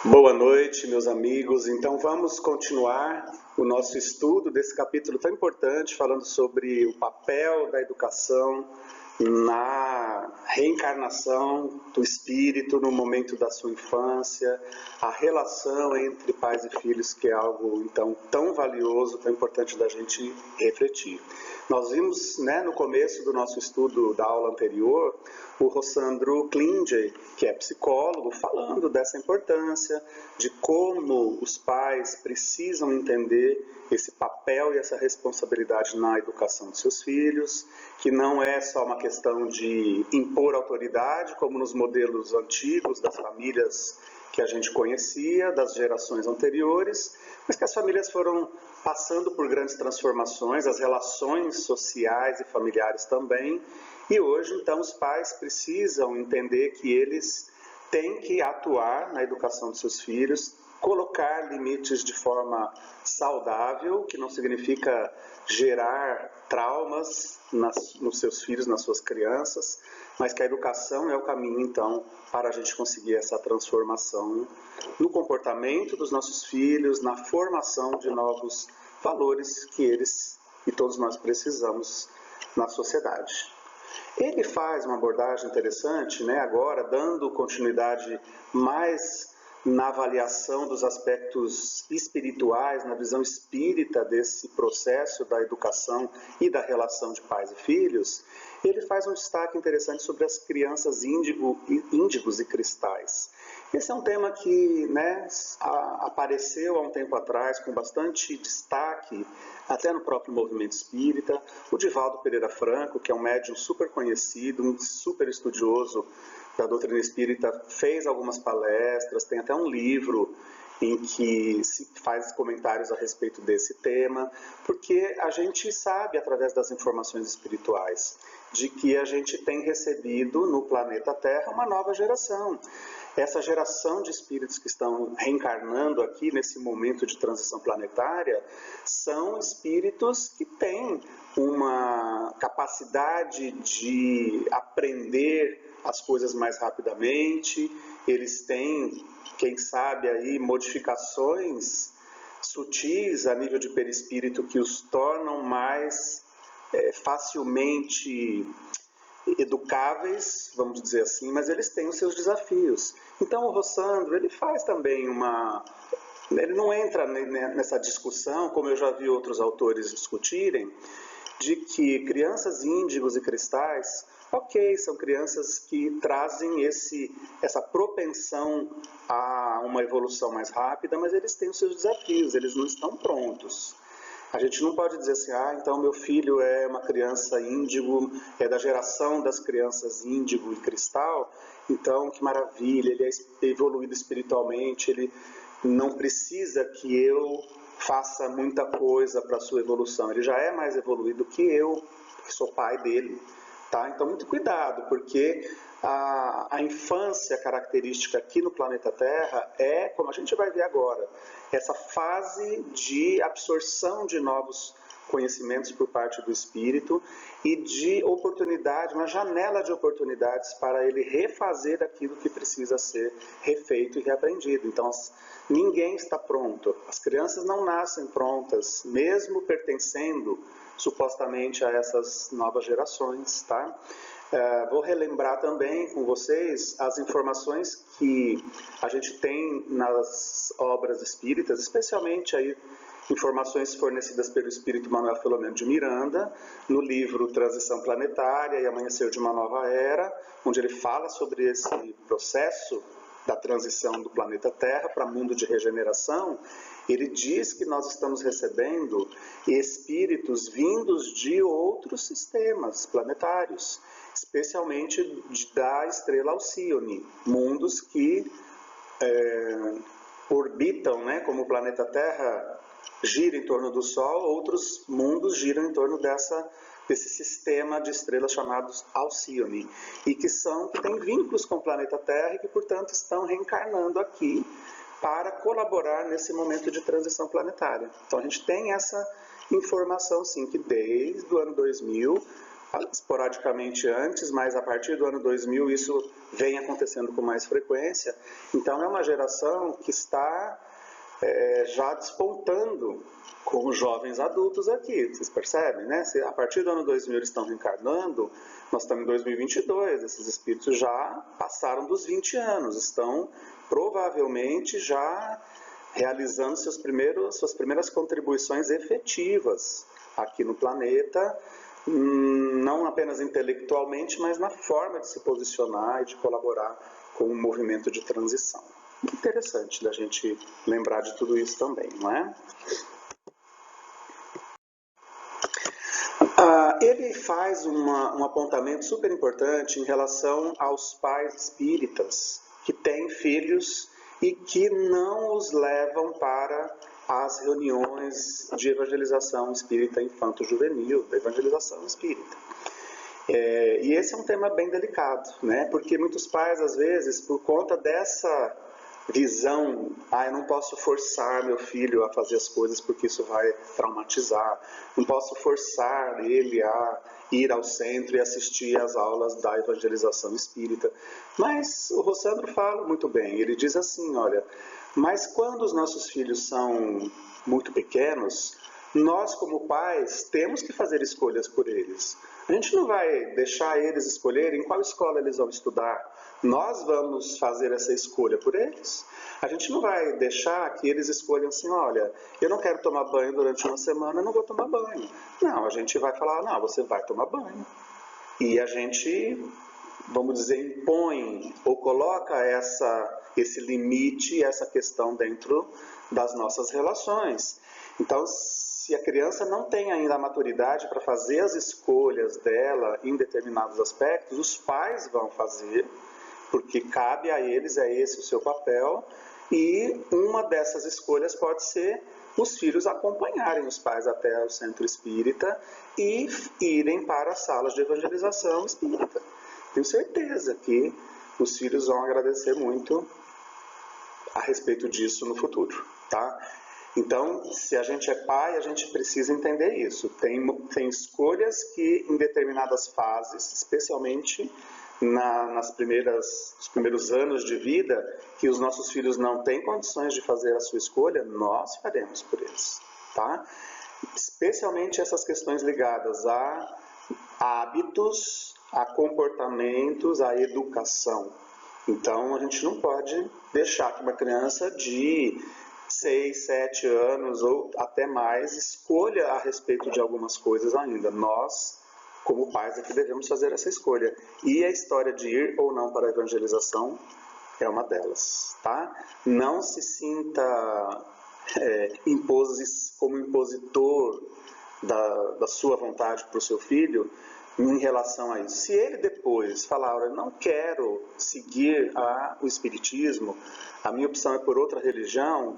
Boa noite, meus amigos. Então, vamos continuar o nosso estudo desse capítulo tão importante, falando sobre o papel da educação na reencarnação do espírito no momento da sua infância, a relação entre pais e filhos, que é algo então tão valioso, tão importante da gente refletir. Nós vimos, no começo do nosso estudo da aula anterior, o Rossandro Klinger, que é psicólogo, falando dessa importância, de como os pais precisam entender esse papel e essa responsabilidade na educação de seus filhos, que não é só uma questão de impor autoridade, como nos modelos antigos das famílias que a gente conhecia, das gerações anteriores, mas que as famílias foram passando por grandes transformações, as relações sociais e familiares também, e hoje, então, os pais precisam entender que eles têm que atuar na educação de seus filhos, colocar limites de forma saudável, que não significa gerar traumas nos seus filhos, nas suas crianças, mas que a educação é o caminho, então, para a gente conseguir essa transformação no comportamento dos nossos filhos, na formação de novos valores que eles e todos nós precisamos na sociedade. Ele faz uma abordagem interessante, agora dando continuidade mais na avaliação dos aspectos espirituais, na visão espírita desse processo da educação e da relação de pais e filhos. Ele faz um destaque interessante sobre as crianças índigos e cristais. Esse é um tema que apareceu há um tempo atrás com bastante destaque, até no próprio movimento espírita. O Divaldo Pereira Franco, que é um médium super conhecido, um super estudioso da doutrina espírita, fez algumas palestras, tem até um livro em que se faz comentários a respeito desse tema, porque a gente sabe, através das informações espirituais, de que a gente tem recebido no planeta Terra uma nova geração. Essa geração de espíritos que estão reencarnando aqui nesse momento de transição planetária são espíritos que têm uma capacidade de aprender as coisas mais rapidamente, eles têm, quem sabe, aí, modificações sutis a nível de perispírito que os tornam mais facilmente educáveis, vamos dizer assim, mas eles têm os seus desafios. Então o Rossandro, ele faz também ele não entra nessa discussão, como eu já vi outros autores discutirem, de que crianças índigos e cristais, são crianças que trazem essa propensão a uma evolução mais rápida, mas eles têm os seus desafios, eles não estão prontos. A gente não pode dizer assim, então meu filho é uma criança índigo, é da geração das crianças índigo e cristal, então que maravilha, ele é evoluído espiritualmente, ele não precisa que eu faça muita coisa para a sua evolução, ele já é mais evoluído que eu, que sou pai dele. Tá? Então, muito cuidado, porque a infância característica aqui no planeta Terra é, como a gente vai ver agora, essa fase de absorção de novos conhecimentos por parte do espírito e de oportunidade, uma janela de oportunidades para ele refazer aquilo que precisa ser refeito e reaprendido. Então, ninguém está pronto. As crianças não nascem prontas, mesmo pertencendo supostamente a essas novas gerações, tá? Vou relembrar também com vocês as informações que a gente tem nas obras espíritas, especialmente aí informações fornecidas pelo espírito Manuel Filomeno de Miranda, no livro Transição Planetária e Amanhecer de uma Nova Era, onde ele fala sobre esse processo da transição do planeta Terra para mundo de regeneração. Ele diz que nós estamos recebendo espíritos vindos de outros sistemas planetários, especialmente da estrela Alcíone, mundos que orbitam, como o planeta Terra gira em torno do Sol, outros mundos giram em torno desse sistema de estrelas chamados Alcíone, e que têm vínculos com o planeta Terra e que, portanto, estão reencarnando aqui para colaborar nesse momento de transição planetária. Então a gente tem essa informação, sim, que desde o ano 2000 esporadicamente antes, mas a partir do ano 2000 isso vem acontecendo com mais frequência. Então é uma geração que está já despontando com os jovens adultos aqui, vocês percebem, né? A partir do ano 2000 eles estão reencarnando, nós estamos em 2022, esses espíritos já passaram dos 20 anos, estão provavelmente já realizando suas primeiras contribuições efetivas aqui no planeta, não apenas intelectualmente, mas na forma de se posicionar e de colaborar com o movimento de transição. Interessante da gente lembrar de tudo isso também, não é? Ele faz um apontamento super importante em relação aos pais espíritas que têm filhos e que não os levam para as reuniões de evangelização espírita infanto-juvenil, da evangelização espírita. E esse é um tema bem delicado, né? Porque muitos pais, às vezes, por conta dessa visão, eu não posso forçar meu filho a fazer as coisas porque isso vai traumatizar, não posso forçar ele a ir ao centro e assistir às aulas da evangelização espírita. Mas o Rossandro fala muito bem, ele diz assim, olha, mas quando os nossos filhos são muito pequenos, nós como pais temos que fazer escolhas por eles. A gente não vai deixar eles escolherem qual escola eles vão estudar. Nós vamos fazer essa escolha por eles. A gente não vai deixar que eles escolham assim, olha, eu não quero tomar banho durante uma semana, eu não vou tomar banho. Não, a gente vai falar, não, você vai tomar banho. E a gente, vamos dizer, impõe ou coloca esse limite, essa questão dentro das nossas relações. Então, se a criança não tem ainda a maturidade para fazer as escolhas dela em determinados aspectos, os pais vão fazer, porque cabe a eles, é esse o seu papel, e uma dessas escolhas pode ser os filhos acompanharem os pais até o centro espírita e irem para as salas de evangelização espírita. Tenho certeza que os filhos vão agradecer muito a respeito disso no futuro, tá? Então, se a gente é pai, a gente precisa entender isso. Tem escolhas que, em determinadas fases, especialmente nos primeiros anos de vida, que os nossos filhos não têm condições de fazer a sua escolha, nós faremos por eles, tá? Especialmente essas questões ligadas a hábitos, a comportamentos, a educação. Então, a gente não pode deixar que uma criança de 6, 7 anos ou até mais escolha a respeito de algumas coisas ainda. Nós, como pais, aqui devemos fazer essa escolha. E a história de ir ou não para a evangelização é uma delas, tá? Não se sinta como impositor da sua vontade para o seu filho em relação a isso. Se ele depois falar, olha, não quero seguir o espiritismo, a minha opção é por outra religião,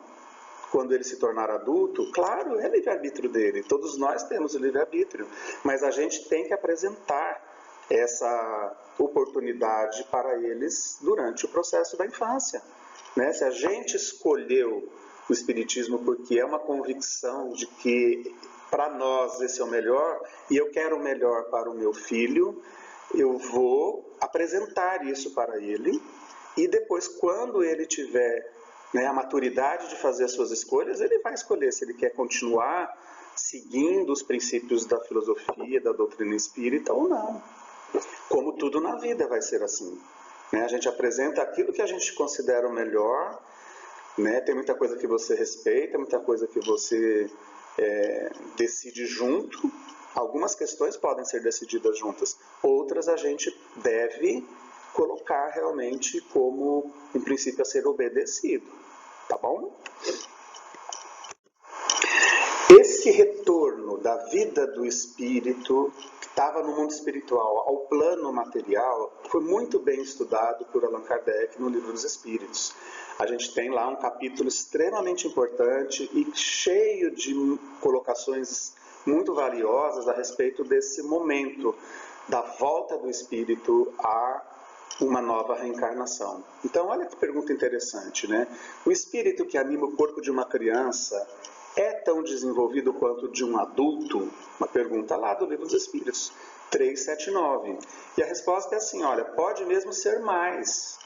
quando ele se tornar adulto, claro, é livre-arbítrio dele, todos nós temos o livre-arbítrio, mas a gente tem que apresentar essa oportunidade para eles durante o processo da infância, né? Se a gente escolheu o espiritismo porque é uma convicção de que para nós esse é o melhor e eu quero o melhor para o meu filho, eu vou apresentar isso para ele e depois, quando ele tiver a maturidade de fazer as suas escolhas, ele vai escolher se ele quer continuar seguindo os princípios da filosofia, da doutrina espírita ou não. Como tudo na vida vai ser assim. A gente apresenta aquilo que a gente considera o melhor, tem muita coisa que você respeita, muita coisa que você decide junto. Algumas questões podem ser decididas juntas, outras a gente deve colocar realmente como um princípio a ser obedecido, tá bom? Esse retorno da vida do espírito, que estava no mundo espiritual, ao plano material, foi muito bem estudado por Allan Kardec no Livro dos Espíritos. A gente tem lá um capítulo extremamente importante e cheio de colocações muito valiosas a respeito desse momento da volta do espírito a uma nova reencarnação. Então, olha que pergunta interessante, né? O espírito que anima o corpo de uma criança é tão desenvolvido quanto de um adulto? Uma pergunta lá do Livro dos Espíritos. 379. E a resposta é assim, olha, pode mesmo ser mais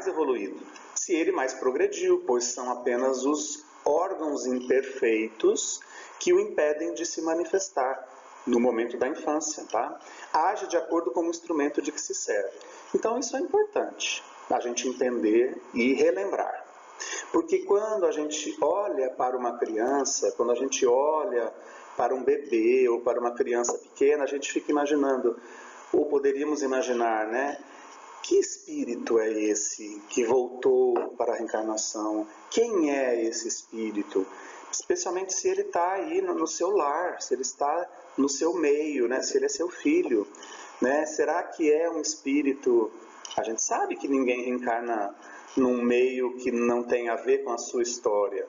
evoluído, se ele mais progrediu, pois são apenas os órgãos imperfeitos que o impedem de se manifestar no momento da infância, tá? Age de acordo com o instrumento de que se serve. Então isso é importante, a gente entender e relembrar. Porque quando a gente olha para uma criança, quando a gente olha para um bebê ou para uma criança pequena, a gente fica imaginando, ou poderíamos imaginar, né? Que espírito é esse que voltou para a reencarnação? Quem é esse espírito? Especialmente se ele está aí no seu lar, se ele está no seu meio, né? Se ele é seu filho, né? Será que é um espírito? A gente sabe que ninguém reencarna num meio que não tem a ver com a sua história,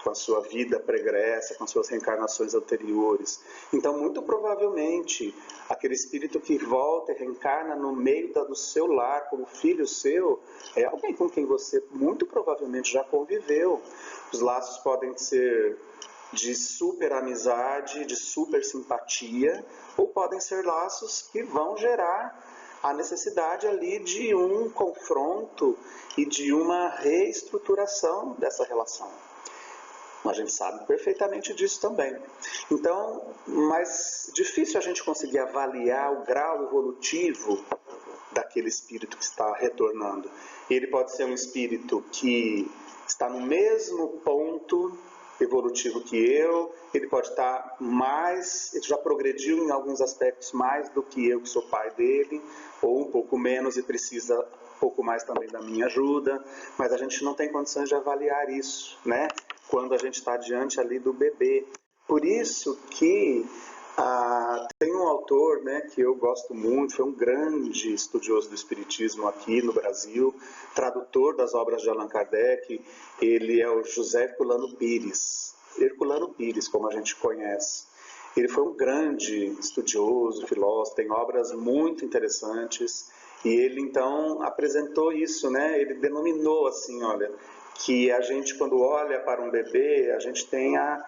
com a sua vida pregressa, com as suas reencarnações anteriores. Então, muito provavelmente, aquele espírito que volta e reencarna no meio do seu lar, como filho seu, é alguém com quem você muito provavelmente já conviveu. Os laços podem ser de super amizade, de super simpatia, ou podem ser laços que vão gerar a necessidade ali de um confronto e de uma reestruturação dessa relação. A gente sabe perfeitamente disso também. Então, mas difícil a gente conseguir avaliar o grau evolutivo daquele espírito que está retornando. Ele pode ser um espírito que está no mesmo ponto evolutivo que eu, ele pode estar mais, ele já progrediu em alguns aspectos mais do que eu, que sou pai dele, ou um pouco menos e precisa um pouco mais também da minha ajuda, mas a gente não tem condições de avaliar isso, né? Quando a gente está diante ali do bebê. Por isso que tem um autor, né, que eu gosto muito, foi um grande estudioso do Espiritismo aqui no Brasil, tradutor das obras de Allan Kardec, ele é o José Herculano Pires, como a gente conhece. Ele foi um grande estudioso, filósofo, tem obras muito interessantes, e ele então apresentou isso, né, ele denominou assim, olha, que a gente quando olha para um bebê, a gente tem a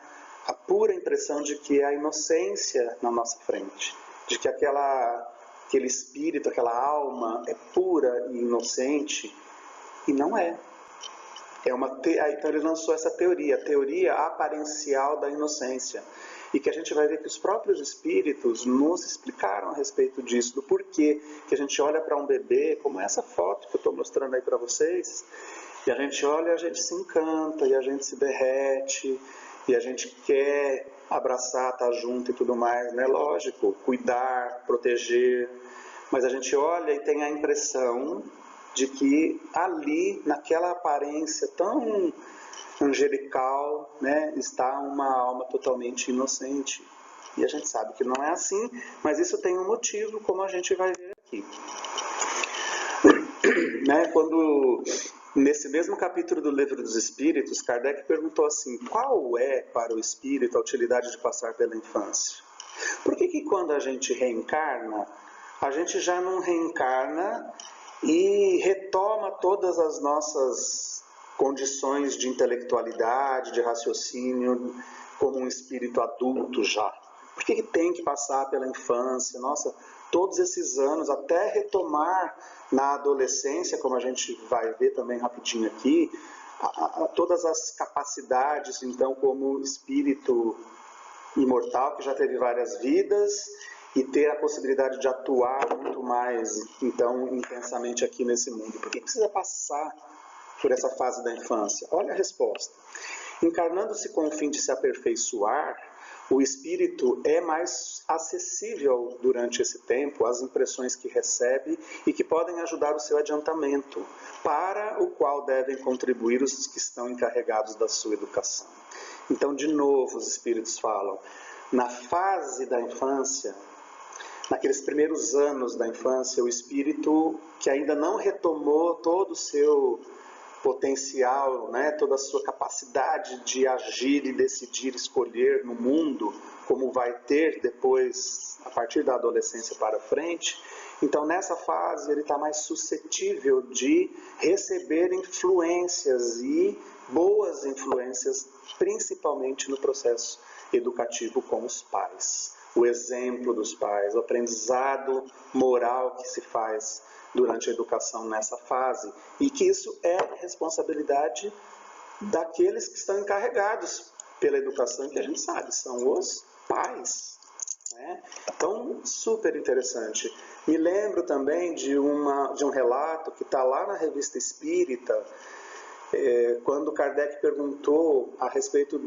pura impressão de que a inocência na nossa frente, de que aquele espírito, aquela alma é pura e inocente, e não é. Então ele lançou essa teoria, a teoria aparencial da inocência, e que a gente vai ver que os próprios espíritos nos explicaram a respeito disso, do porquê que a gente olha para um bebê, como essa foto que eu estou mostrando aí para vocês, e a gente olha e a gente se encanta, e a gente se derrete, e a gente quer abraçar, estar junto e tudo mais, né? Lógico, cuidar, proteger, mas a gente olha e tem a impressão de que ali, naquela aparência tão angelical, né, está uma alma totalmente inocente. E a gente sabe que não é assim, mas isso tem um motivo, como a gente vai ver aqui. Né, quando, nesse mesmo capítulo do Livro dos Espíritos, Kardec perguntou assim, qual é para o espírito a utilidade de passar pela infância? Por que quando a gente reencarna, a gente já não reencarna e retoma todas as nossas condições de intelectualidade, de raciocínio, como um espírito adulto já? Por que tem que passar pela infância? Nossa, todos esses anos, até retomar na adolescência, como a gente vai ver também rapidinho aqui, todas as capacidades, então, como espírito imortal, que já teve várias vidas, e ter a possibilidade de atuar muito mais, então, intensamente aqui nesse mundo. Por que precisa passar por essa fase da infância? Olha a resposta. Encarnando-se com o fim de se aperfeiçoar, o espírito é mais acessível durante esse tempo às impressões que recebe e que podem ajudar o seu adiantamento, para o qual devem contribuir os que estão encarregados da sua educação. Então, de novo, os espíritos falam, na fase da infância, naqueles primeiros anos da infância, o espírito que ainda não retomou todo o seu potencial, né, toda a sua capacidade de agir e decidir, escolher no mundo, como vai ter depois, a partir da adolescência para frente. Então, nessa fase, ele está mais suscetível de receber influências e boas influências, principalmente no processo educativo com os pais. o exemplo dos pais, o aprendizado moral que se faz durante a educação nessa fase, e que isso é responsabilidade daqueles que estão encarregados pela educação, que a gente sabe, são os pais. Né? Então, super interessante. Me lembro também de um relato que está lá na Revista Espírita, quando Kardec perguntou a respeito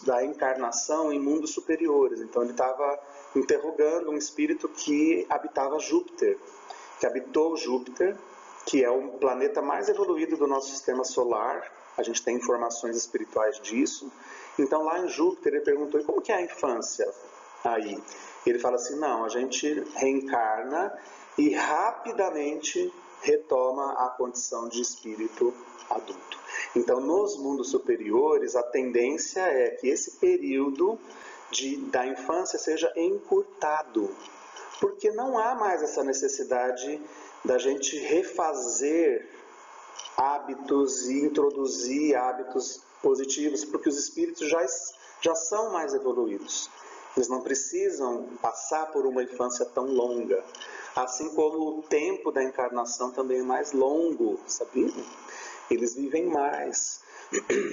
da encarnação em mundos superiores. Então ele estava interrogando um espírito que habitava Júpiter, que habitou Júpiter, que é o planeta mais evoluído do nosso sistema solar. A gente tem informações espirituais disso. Então lá em Júpiter ele perguntou: e como que é a infância aí? Ele fala assim: não, a gente reencarna e rapidamente retoma a condição de espírito adulto. Então, nos mundos superiores, a tendência é que esse período da infância seja encurtado, porque não há mais essa necessidade da gente refazer hábitos e introduzir hábitos positivos, porque os espíritos já são mais evoluídos. Eles não precisam passar por uma infância tão longa. Assim como o tempo da encarnação também é mais longo, sabia? Eles vivem mais.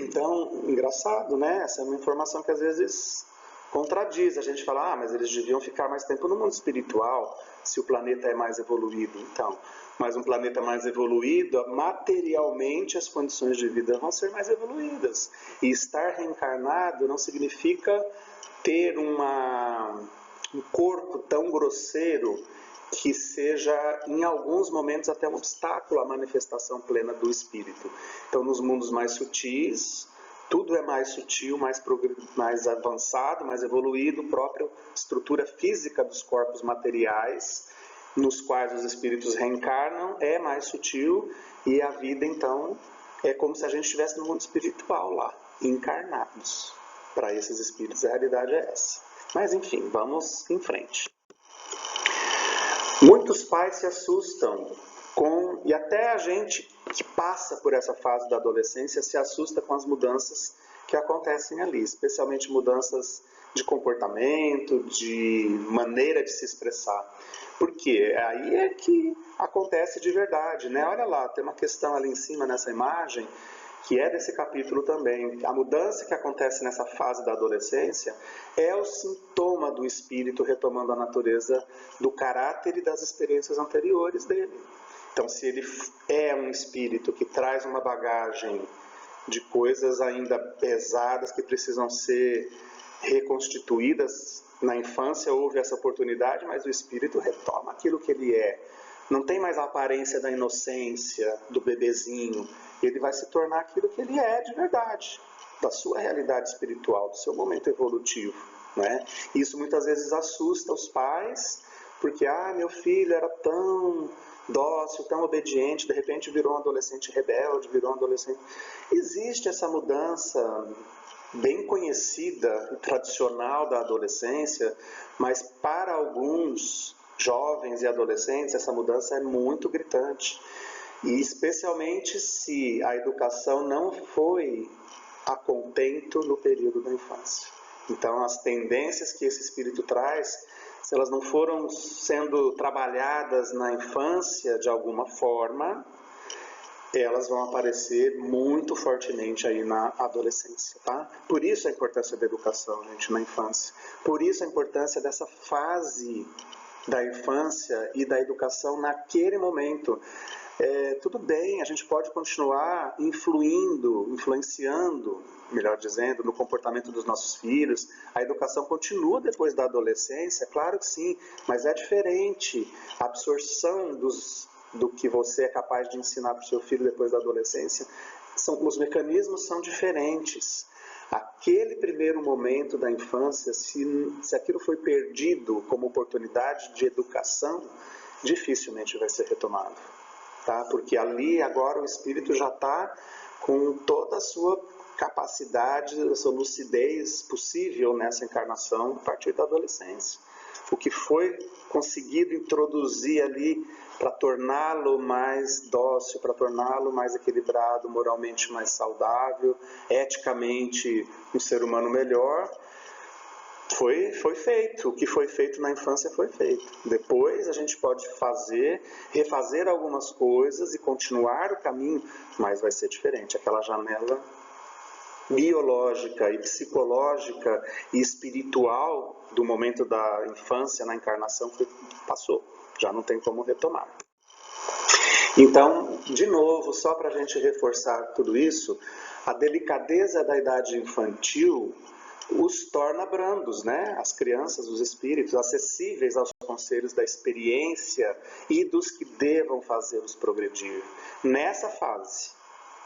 Então, engraçado, né? Essa é uma informação que às vezes contradiz. A gente fala: mas eles deviam ficar mais tempo no mundo espiritual, se o planeta é mais evoluído. Então, mas um planeta mais evoluído, materialmente as condições de vida vão ser mais evoluídas. E estar reencarnado não significa ter um corpo tão grosseiro que seja, em alguns momentos, até um obstáculo à manifestação plena do espírito. Então, nos mundos mais sutis, tudo é mais sutil, mais avançado, mais evoluído. A própria estrutura física dos corpos materiais, nos quais os espíritos reencarnam, é mais sutil, e a vida, então, é como se a gente estivesse no mundo espiritual lá, encarnados. Para esses espíritos, a realidade é essa. Mas, enfim, vamos em frente. Muitos pais se assustam e até a gente que passa por essa fase da adolescência se assusta com as mudanças que acontecem ali, especialmente mudanças de comportamento, de maneira de se expressar. Porque aí é que acontece de verdade, né? Olha lá, tem uma questão ali em cima nessa imagem, que é desse capítulo também. A mudança que acontece nessa fase da adolescência é o sintoma do espírito retomando a natureza do caráter e das experiências anteriores dele. Então, se ele é um espírito que traz uma bagagem de coisas ainda pesadas que precisam ser reconstituídas, na infância houve essa oportunidade, mas o espírito retoma aquilo que ele é. Não tem mais a aparência da inocência, do bebezinho. Ele vai se tornar aquilo que ele é de verdade, da sua realidade espiritual, do seu momento evolutivo. Né? Isso muitas vezes assusta os pais, porque meu filho era tão dócil, tão obediente, de repente virou um adolescente rebelde, virou um adolescente... Existe essa mudança bem conhecida e tradicional da adolescência, mas para alguns jovens e adolescentes essa mudança é muito gritante. E especialmente se a educação não foi a contento no período da infância. Então, as tendências que esse espírito traz, se elas não foram sendo trabalhadas na infância de alguma forma, elas vão aparecer muito fortemente aí na adolescência, tá? Por isso a importância da educação, gente, na infância. Por isso a importância dessa fase da infância e da educação naquele momento. Tudo bem, a gente pode continuar influenciando, melhor dizendo, no comportamento dos nossos filhos. A educação continua depois da adolescência, claro que sim, mas é diferente. A absorção do que você é capaz de ensinar para o seu filho depois da adolescência, os mecanismos são diferentes. Aquele primeiro momento da infância, se aquilo foi perdido como oportunidade de educação, dificilmente vai ser retomado. Tá? Porque ali agora o espírito já está com toda a sua capacidade, a sua lucidez possível nessa encarnação a partir da adolescência. O que foi conseguido introduzir ali para torná-lo mais dócil, para torná-lo mais equilibrado, moralmente mais saudável, eticamente um ser humano melhor, Foi feito. O que foi feito na infância foi feito. Depois a gente pode refazer algumas coisas e continuar o caminho, mas vai ser diferente. Aquela janela biológica e psicológica e espiritual do momento da infância na encarnação passou. Já não tem como retomar. Então, de novo, só para a gente reforçar tudo isso, a delicadeza da idade infantil os torna brandos, né? As crianças, os espíritos, acessíveis aos conselhos da experiência e dos que devam fazê-los progredir. Nessa fase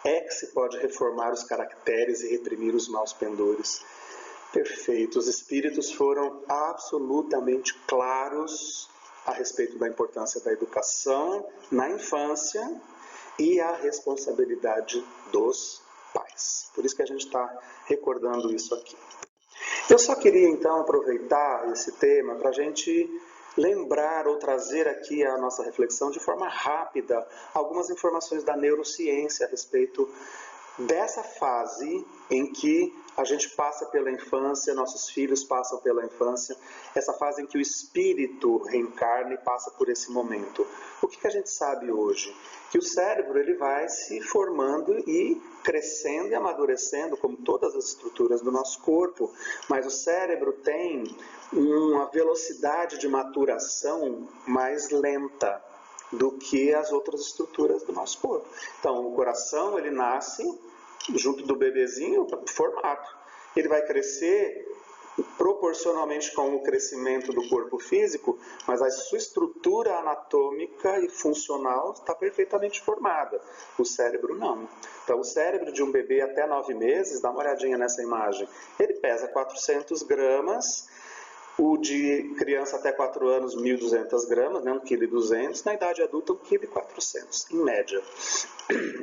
é que se pode reformar os caracteres e reprimir os maus pendores. Perfeito. Os espíritos foram absolutamente claros a respeito da importância da educação na infância e a responsabilidade dos pais. Por isso que a gente está recordando isso aqui. Eu só queria então aproveitar esse tema para a gente lembrar ou trazer aqui a nossa reflexão de forma rápida algumas informações da neurociência a respeito dessa fase em que a gente passa pela infância, nossos filhos passam pela infância, essa fase em que o espírito reencarna e passa por esse momento. O que a gente sabe hoje? Que o cérebro ele vai se formando e crescendo e amadurecendo, como todas as estruturas do nosso corpo, mas o cérebro tem uma velocidade de maturação mais lenta do que as outras estruturas do nosso corpo. Então, o coração, ele nasce junto do bebezinho formado. Ele vai crescer proporcionalmente com o crescimento do corpo físico, mas a sua estrutura anatômica e funcional está perfeitamente formada. O cérebro não. Então, o cérebro de um bebê até 9 meses, dá uma olhadinha nessa imagem, ele pesa 400 gramas, o de criança até 4 anos, 1.200 gramas, né, 1,2 kg, na idade adulta, 1,4 kg, em média.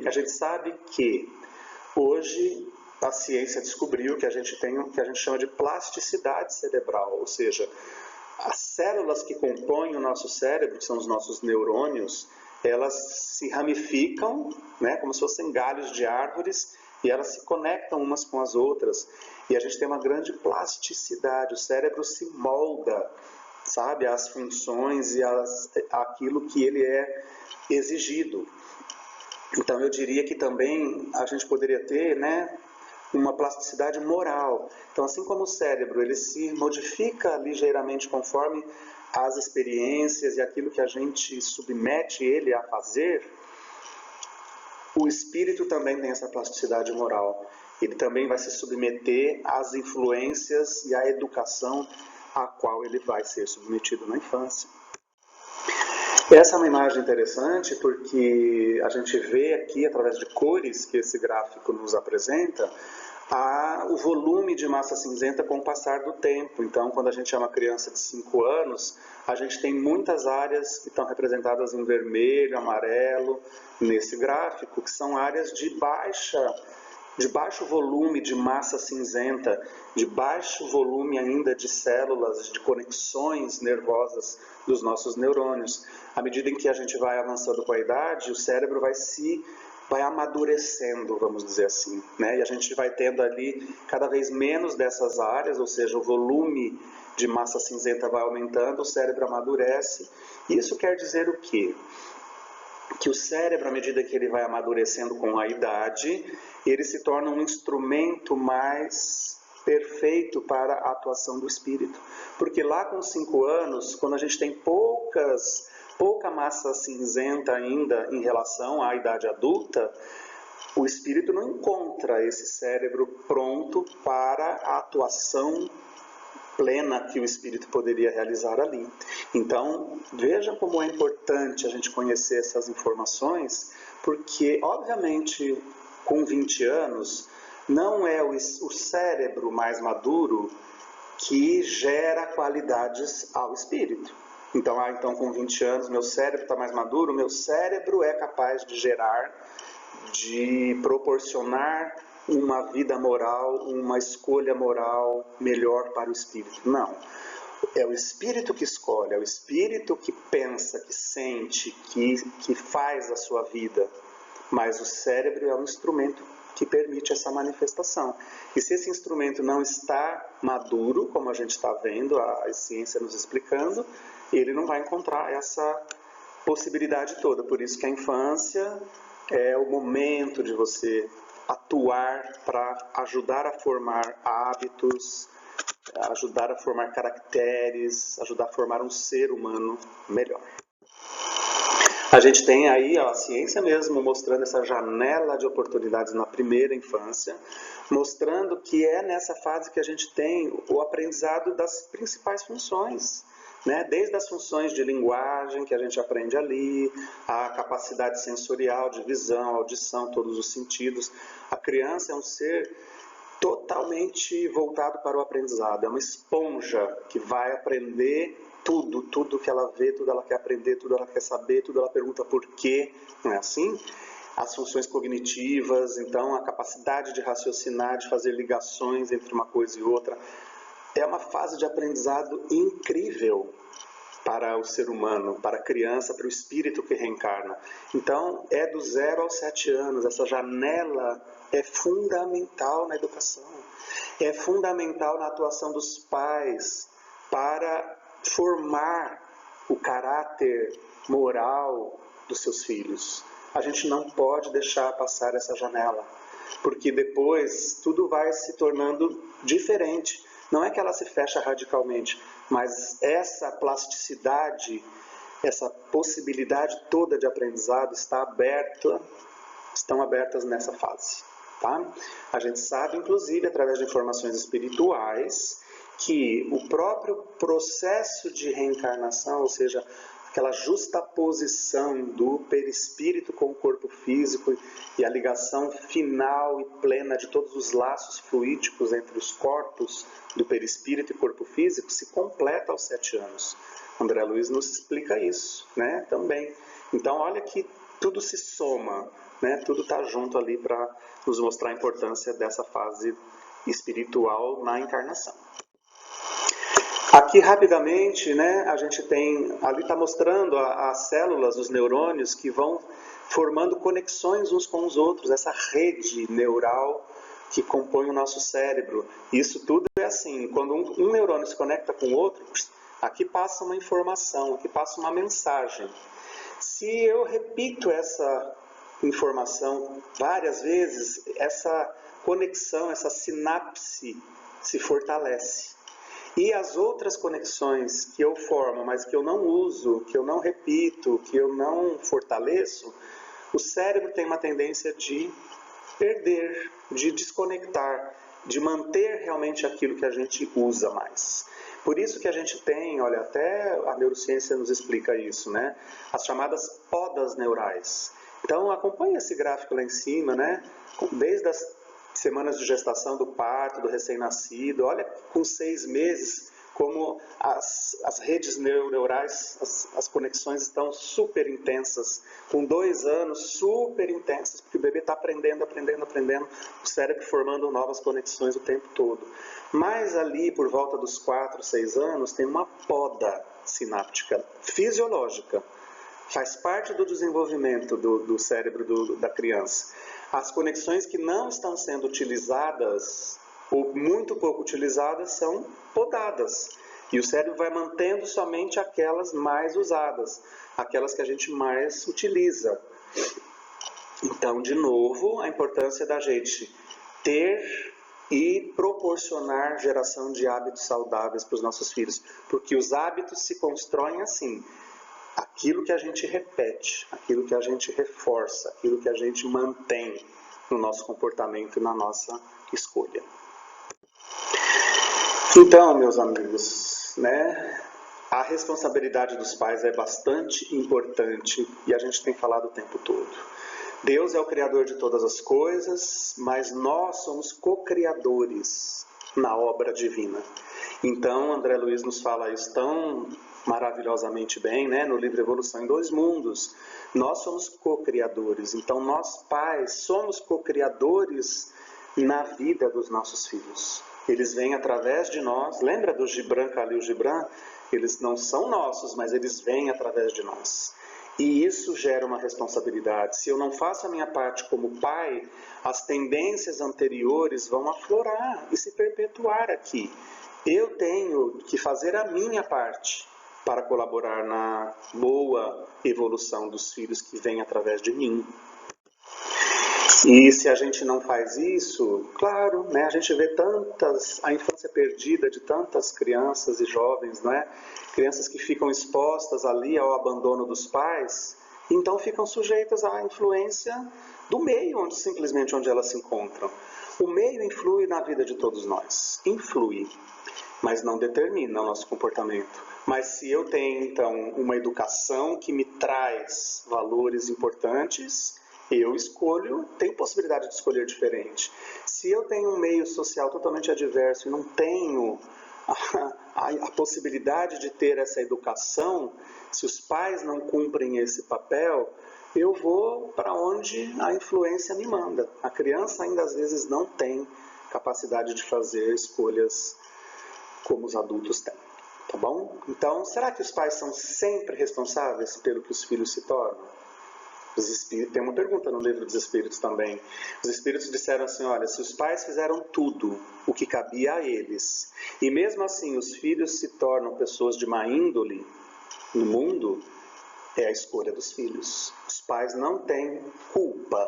A gente sabe que hoje a ciência descobriu que a gente tem o que a gente chama de plasticidade cerebral, ou seja, as células que compõem o nosso cérebro, que são os nossos neurônios, elas se ramificam, né, como se fossem galhos de árvores, e elas se conectam umas com as outras. E a gente tem uma grande plasticidade, o cérebro se molda, sabe, às funções e àquilo que ele é exigido. Então eu diria que também a gente poderia ter, né, uma plasticidade moral. Então, assim como o cérebro ele se modifica ligeiramente conforme as experiências e aquilo que a gente submete ele a fazer, o espírito também tem essa plasticidade moral. Ele também vai se submeter às influências e à educação a qual ele vai ser submetido na infância. Essa é uma imagem interessante porque a gente vê aqui, através de cores que esse gráfico nos apresenta, o volume de massa cinzenta com o passar do tempo. Então, quando a gente é uma criança de 5 anos, a gente tem muitas áreas que estão representadas em vermelho, amarelo, nesse gráfico, que são áreas de baixo volume de massa cinzenta, de baixo volume ainda de células, de conexões nervosas dos nossos neurônios. À medida em que a gente vai avançando com a idade, o cérebro vai amadurecendo, vamos dizer assim, né? E a gente vai tendo ali cada vez menos dessas áreas, ou seja, o volume de massa cinzenta vai aumentando, o cérebro amadurece. Isso quer dizer o quê? Que o cérebro, à medida que ele vai amadurecendo com a idade, ele se torna um instrumento mais perfeito para a atuação do espírito. Porque lá com 5 anos, quando a gente tem pouca massa cinzenta ainda em relação à idade adulta, o espírito não encontra esse cérebro pronto para a atuação plena que o espírito poderia realizar ali. Então, vejam como é importante a gente conhecer essas informações, porque, obviamente, com 20 anos, não é o cérebro mais maduro que gera qualidades ao espírito. Então, com 20 anos, meu cérebro está mais maduro, meu cérebro é capaz de gerar, de proporcionar uma vida moral, uma escolha moral melhor para o espírito. Não. É o espírito que escolhe, é o espírito que pensa, que sente, que faz a sua vida. Mas o cérebro é um instrumento que permite essa manifestação. E se esse instrumento não está maduro, como a gente está vendo, a ciência nos explicando, ele não vai encontrar essa possibilidade toda. Por isso que a infância é o momento de você atuar para ajudar a formar hábitos, ajudar a formar caracteres, ajudar a formar um ser humano melhor. A gente tem aí a ciência mesmo mostrando essa janela de oportunidades na primeira infância, mostrando que é nessa fase que a gente tem o aprendizado das principais funções, né? Desde as funções de linguagem que a gente aprende ali, a capacidade sensorial de visão, audição, todos os sentidos. A criança é um ser totalmente voltado para o aprendizado, é uma esponja que vai aprender tudo que ela vê, tudo ela quer aprender, tudo ela quer saber, tudo ela pergunta por quê, não é assim? As funções cognitivas, então a capacidade de raciocinar, de fazer ligações entre uma coisa e outra, é uma fase de aprendizado incrível para o ser humano, para a criança, para o espírito que reencarna. Então, é do 0 aos 7 anos, essa janela é fundamental na educação, é fundamental na atuação dos pais para formar o caráter moral dos seus filhos. A gente não pode deixar passar essa janela, porque depois tudo vai se tornando diferente. Não é que ela se fecha radicalmente, mas essa plasticidade, essa possibilidade toda de aprendizado estão abertas nessa fase. Tá? A gente sabe, inclusive, através de informações espirituais, que o próprio processo de reencarnação, ou seja, aquela justaposição do perispírito com o corpo físico e a ligação final e plena de todos os laços fluídicos entre os corpos do perispírito e corpo físico se completa aos 7 anos. André Luiz nos explica isso, né, também. Então, olha que tudo se soma, né, tudo está junto ali para nos mostrar a importância dessa fase espiritual na encarnação. Aqui rapidamente, né, a gente tem, ali está mostrando as células, os neurônios que vão formando conexões uns com os outros, essa rede neural que compõe o nosso cérebro. Isso tudo é assim, quando um neurônio se conecta com o outro, aqui passa uma informação, aqui passa uma mensagem. Se eu repito essa informação várias vezes, essa conexão, essa sinapse se fortalece. E as outras conexões que eu formo, mas que eu não uso, que eu não repito, que eu não fortaleço, o cérebro tem uma tendência de perder, de desconectar, de manter realmente aquilo que a gente usa mais. Por isso que a gente tem, olha, até a neurociência nos explica isso, né? As chamadas podas neurais. Então, acompanhe esse gráfico lá em cima, né? Desde as semanas de gestação do parto, do recém-nascido, olha, com 6 meses, como as redes neurais, as conexões estão super intensas. Com 2 anos, super intensas, porque o bebê está aprendendo, o cérebro formando novas conexões o tempo todo. Mas ali, por volta dos 4, 6 anos, tem uma poda sináptica fisiológica. Faz parte do desenvolvimento do cérebro da criança. As conexões que não estão sendo utilizadas, ou muito pouco utilizadas, são podadas. E o cérebro vai mantendo somente aquelas mais usadas, aquelas que a gente mais utiliza. Então, de novo, a importância da gente ter e proporcionar geração de hábitos saudáveis para os nossos filhos. Porque os hábitos se constroem assim. Aquilo que a gente repete, aquilo que a gente reforça, aquilo que a gente mantém no nosso comportamento e na nossa escolha. Então, meus amigos, né, a responsabilidade dos pais é bastante importante e a gente tem falado o tempo todo. Deus é o Criador de todas as coisas, mas nós somos co-criadores na obra divina. Então, André Luiz nos fala isso tão maravilhosamente bem, né, no livro Evolução em 2 Mundos. Nós somos co-criadores, então nós pais somos co-criadores na vida dos nossos filhos. Eles vêm através de nós, lembra do Gibran, Khalil Gibran? Eles não são nossos, mas eles vêm através de nós. E isso gera uma responsabilidade. Se eu não faço a minha parte como pai, as tendências anteriores vão aflorar e se perpetuar aqui. Eu tenho que fazer a minha parte para colaborar na boa evolução dos filhos que vêm através de mim. E se a gente não faz isso, claro, né, a gente vê a infância perdida de tantas crianças e jovens, né? Crianças que ficam expostas ali ao abandono dos pais, então ficam sujeitas à influência do meio simplesmente onde elas se encontram. O meio influi na vida de todos nós, influi, mas não determina o nosso comportamento. Mas se eu tenho, então, uma educação que me traz valores importantes, eu escolho, tenho possibilidade de escolher diferente. Se eu tenho um meio social totalmente adverso e não tenho a possibilidade de ter essa educação, se os pais não cumprem esse papel, eu vou para onde a influência me manda. A criança ainda às vezes não tem capacidade de fazer escolhas como os adultos têm, tá bom? Então, será que os pais são sempre responsáveis pelo que os filhos se tornam? Tem uma pergunta no livro dos Espíritos também. Os Espíritos disseram assim, olha, se os pais fizeram tudo o que cabia a eles, e mesmo assim os filhos se tornam pessoas de má índole no mundo, é a escolha dos filhos. Os pais não têm culpa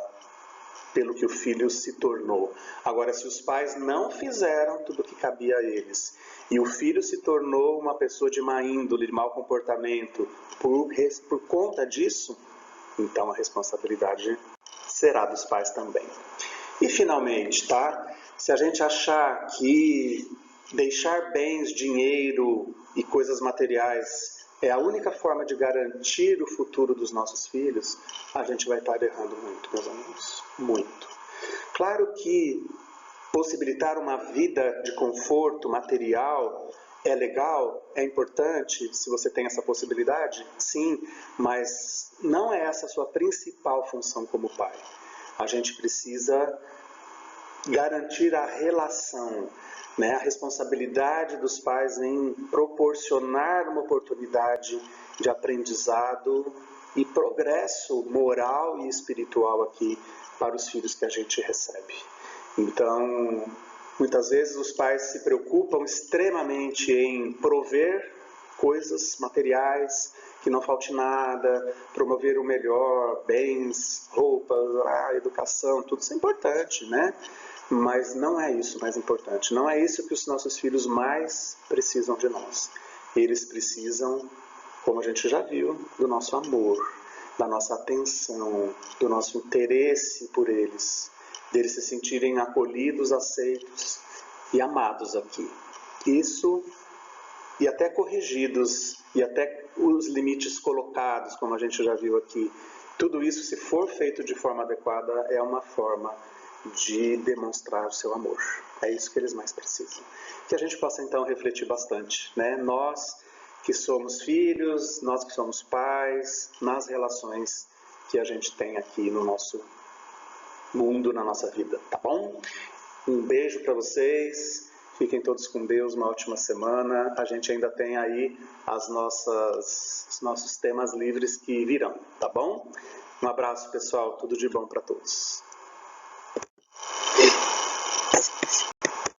pelo que o filho se tornou. Agora, se os pais não fizeram tudo o que cabia a eles, e o filho se tornou uma pessoa de má índole, de mau comportamento, por conta disso, então a responsabilidade será dos pais também. E finalmente, tá? Se a gente achar que deixar bens, dinheiro e coisas materiais é a única forma de garantir o futuro dos nossos filhos, a gente vai estar errando muito, meus amigos. Muito. Claro que possibilitar uma vida de conforto material é legal, é importante, se você tem essa possibilidade, sim, mas não é essa a sua principal função como pai. A gente precisa garantir a relação, né? A responsabilidade dos pais em proporcionar uma oportunidade de aprendizado e progresso moral e espiritual aqui para os filhos que a gente recebe. Então, muitas vezes os pais se preocupam extremamente em prover coisas materiais, que não falte nada, promover o melhor, bens, roupas, educação, tudo isso é importante, né? Mas não é isso mais importante, não é isso que os nossos filhos mais precisam de nós. Eles precisam, como a gente já viu, do nosso amor, da nossa atenção, do nosso interesse por eles, deles se sentirem acolhidos, aceitos e amados aqui. Isso, e até corrigidos, e até os limites colocados, como a gente já viu aqui. Tudo isso, se for feito de forma adequada, é uma forma de demonstrar o seu amor. É isso que eles mais precisam. Que a gente possa então refletir bastante, né? Nós que somos filhos, nós que somos pais, nas relações que a gente tem aqui no nosso mundo, na nossa vida, tá bom? Um beijo para vocês, fiquem todos com Deus, uma ótima semana. A gente ainda tem aí os nossos temas livres que virão, tá bom? Um abraço, pessoal, tudo de bom para todos.